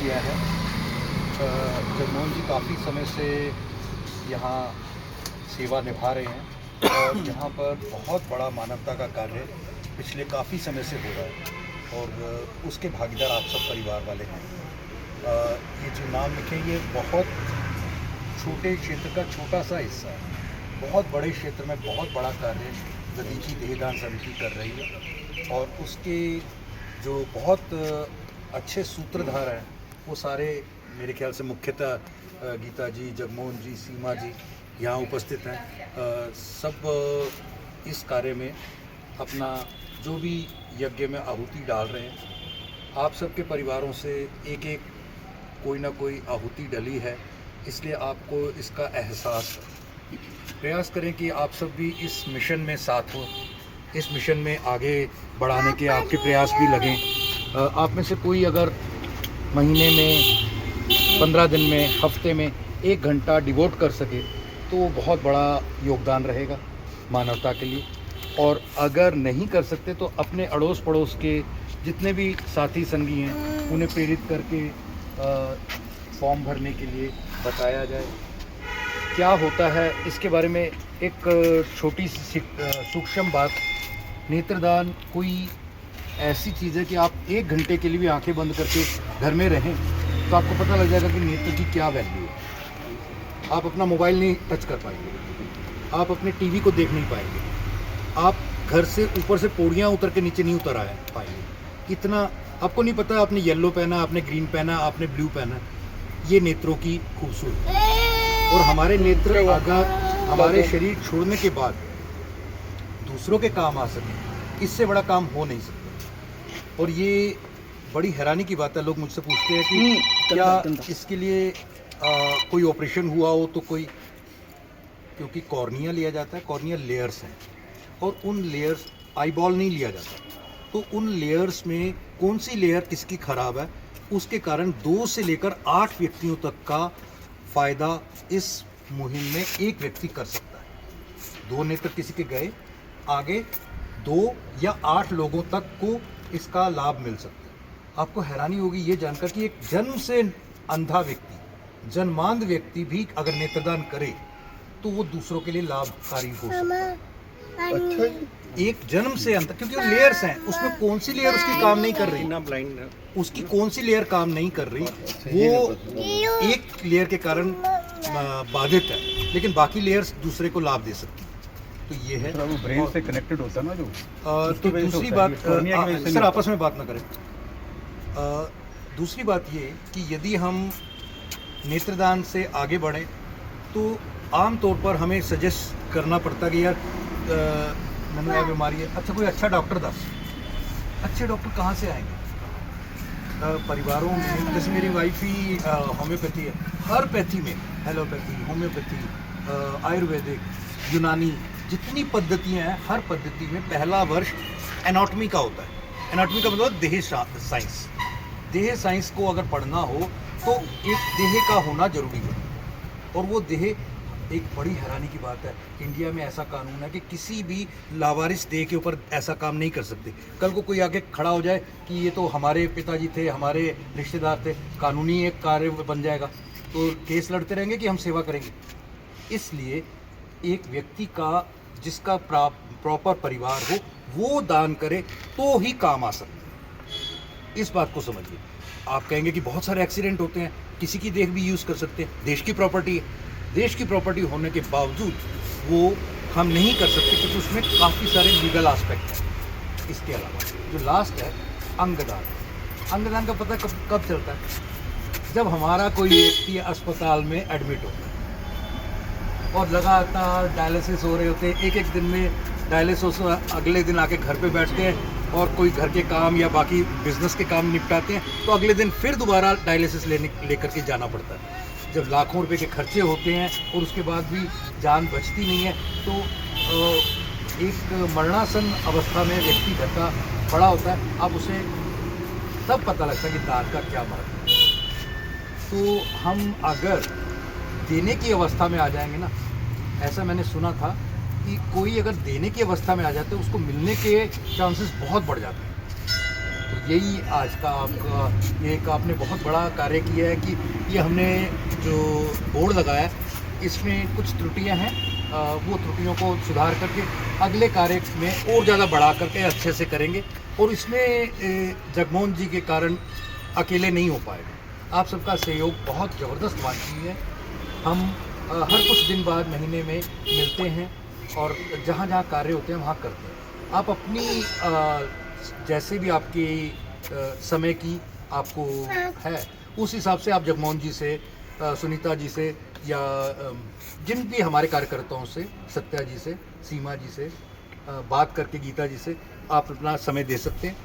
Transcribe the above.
किया है। जगमोहन जी काफ़ी समय से यहाँ सेवा निभा रहे हैं और यहाँ पर बहुत बड़ा मानवता का कार्य पिछले काफ़ी समय से हो रहा है और उसके भागीदार आप सब परिवार वाले हैं। ये जो नाम लिखे ये बहुत छोटे क्षेत्र का छोटा सा हिस्सा है। बहुत बड़े क्षेत्र में बहुत बड़ा कार्य दधीची देहदान समिति कर रही है और उसके जो बहुत अच्छे सूत्रधार हैं वो सारे मेरे ख्याल से मुख्यतः गीता जी, जगमोहन जी, सीमा जी यहाँ उपस्थित हैं। सब इस कार्य में अपना जो भी यज्ञ में आहुति डाल रहे हैं। आप सबके परिवारों से एक एक कोई ना कोई आहुति डली है, इसलिए आपको इसका एहसास है। प्रयास करें कि आप सब भी इस मिशन में साथ हो, इस मिशन में आगे बढ़ाने के आपके प्रयास भी लगें। आप में से कोई अगर महीने में, 15 दिन में, हफ्ते में 1 घंटा डिवोट कर सके तो वो बहुत बड़ा योगदान रहेगा मानवता के लिए। और अगर नहीं कर सकते तो अपने अड़ोस पड़ोस के जितने भी साथी संगी हैं उन्हें प्रेरित करके फॉर्म भरने के लिए बताया जाए। क्या होता है इसके बारे में एक छोटी सी सूक्ष्म बात। नेत्रदान कोई ऐसी चीज़ है कि आप 1 घंटे के लिए भी आंखें बंद करके घर में रहें तो आपको पता लग जाएगा कि नेत्र की क्या वैल्यू है। आप अपना मोबाइल नहीं टच कर पाएंगे, आप अपने टीवी को देख नहीं पाएंगे, आप घर से ऊपर से पौड़ियाँ उतर के नीचे नहीं उतर आए पाएंगे। इतना आपको नहीं पता आपने येलो पहना, आपने ग्रीन पहना, आपने ब्लू पहना। ये नेत्रों की खूबसूरती है। और हमारे नेत्र अगर हमारे शरीर छोड़ने के बाद दूसरों के काम आ सके, इससे बड़ा काम हो नहीं सकता। और ये बड़ी हैरानी की बात है, लोग मुझसे पूछते हैं कि क्या इसके लिए कोई ऑपरेशन हुआ हो तो कोई, क्योंकि कॉर्निया लिया जाता है, कॉर्निया लेयर्स हैं और उन लेयर्स, आईबॉल नहीं लिया जाता, तो उन लेयर्स में कौन सी लेयर किसकी ख़राब है उसके कारण 2 से लेकर 8 व्यक्तियों तक का फ़ायदा इस मुहिम में एक व्यक्ति कर सकता है। 2 नेत्र किसी के गए, आगे 2 या 8 लोगों तक को इसका लाभ मिल सकता है। आपको हैरानी होगी ये जानकर कि एक जन्म से अंधा व्यक्ति, जन्मांध व्यक्ति भी अगर नेत्रदान करे तो वो दूसरों के लिए लाभकारी हो सकता है। अच्छा, एक जन्म से अंधा, क्योंकि वो लेयर्स हैं, उसमें कौन सी लेयर उसकी काम नहीं कर रही ना, ब्लाइंड उसकी कौन सी लेयर काम नहीं कर रही, वो एक लेयर के कारण बाधित है, लेकिन बाकी लेयर्स दूसरे को लाभ दे सकती है। तो ये है, वो ब्रेन से कनेक्टेड होता है ना जो। तो दूसरी बात, सर आपस में बात ना करें। दूसरी बात ये कि यदि हम नेत्रदान से आगे बढ़ें तो आम तौर पर हमें सजेस्ट करना पड़ता कि यार मनुआ बीमारी है, अच्छा कोई अच्छा डॉक्टर दस। अच्छे डॉक्टर कहाँ से आएंगे? परिवारों में, जैसे मेरी वाइफ ही होम्योपैथी है, हर पैथी में, एलोपैथी, होम्योपैथी, आयुर्वेदिक, यूनानी, जितनी पद्धतियाँ हैं हर पद्धति में पहला वर्ष एनाटॉमी का होता है। एनाटॉमी का मतलब देह साइंस। देह साइंस को अगर पढ़ना हो तो एक देह का होना जरूरी है। और वो देह, एक बड़ी हैरानी की बात है, इंडिया में ऐसा कानून है कि किसी भी लावारिस देह के ऊपर ऐसा काम नहीं कर सकते। कल को कोई आगे खड़ा हो जाए कि ये तो हमारे पिताजी थे, हमारे रिश्तेदार थे, कानूनी एक कार्य बन जाएगा, तो केस लड़ते रहेंगे कि हम सेवा करेंगे। इसलिए एक व्यक्ति का जिसका प्रॉपर परिवार हो वो दान करे तो ही काम आ सकता है। इस बात को समझिए। आप कहेंगे कि बहुत सारे एक्सीडेंट होते हैं, किसी की देह भी यूज़ कर सकते हैं, देश की प्रॉपर्टी है। देश की प्रॉपर्टी होने के बावजूद वो हम नहीं कर सकते क्योंकि उसमें काफ़ी सारे लीगल एस्पेक्ट हैं। इसके अलावा जो लास्ट है अंगदान। अंगदान का पता कब चलता है? जब हमारा कोई व्यक्ति अस्पताल में एडमिट होता है और लगातार डायलिसिस हो रहे होते हैं, एक दिन में डायलिसिस, अगले दिन आके घर पे बैठते हैं और कोई घर के काम या बाकी बिजनेस के काम निपटाते हैं, तो अगले दिन फिर दोबारा डायलिसिस लेकर के जाना पड़ता है। जब लाखों रुपए के खर्चे होते हैं और उसके बाद भी जान बचती नहीं है, तो एक मरणासन अवस्था में व्यक्ति घर का पड़ा होता है। अब उसे तब पता लगता है कि दान का क्या महत्व है। तो हम अगर देने की अवस्था में आ जाएंगे ना, ऐसा मैंने सुना था कि कोई अगर देने की अवस्था में आ जाते है उसको मिलने के चांसेस बहुत बढ़ जाते हैं। तो यही आज का आपका एक आपने बहुत बड़ा कार्य किया है कि ये हमने जो बोर्ड लगाया इसमें कुछ त्रुटियां हैं, वो त्रुटियों को सुधार करके अगले कार्य में और ज़्यादा बढ़ा करके अच्छे से करेंगे। और इसमें जगमोहन जी के कारण अकेले नहीं हो पाएगा, आप सबका सहयोग बहुत ज़बरदस्त वांछनीय है। हम हर कुछ दिन बाद महीने में मिलते हैं और जहाँ जहाँ कार्य होते हैं वहाँ करते हैं। आप अपनी जैसे भी आपकी समय की आपको है उस हिसाब से आप जगमोहन जी से, सुनीता जी से या जिन भी हमारे कार्यकर्ताओं से, सत्या जी से, सीमा जी से बात करके, गीता जी से आप अपना समय दे सकते हैं।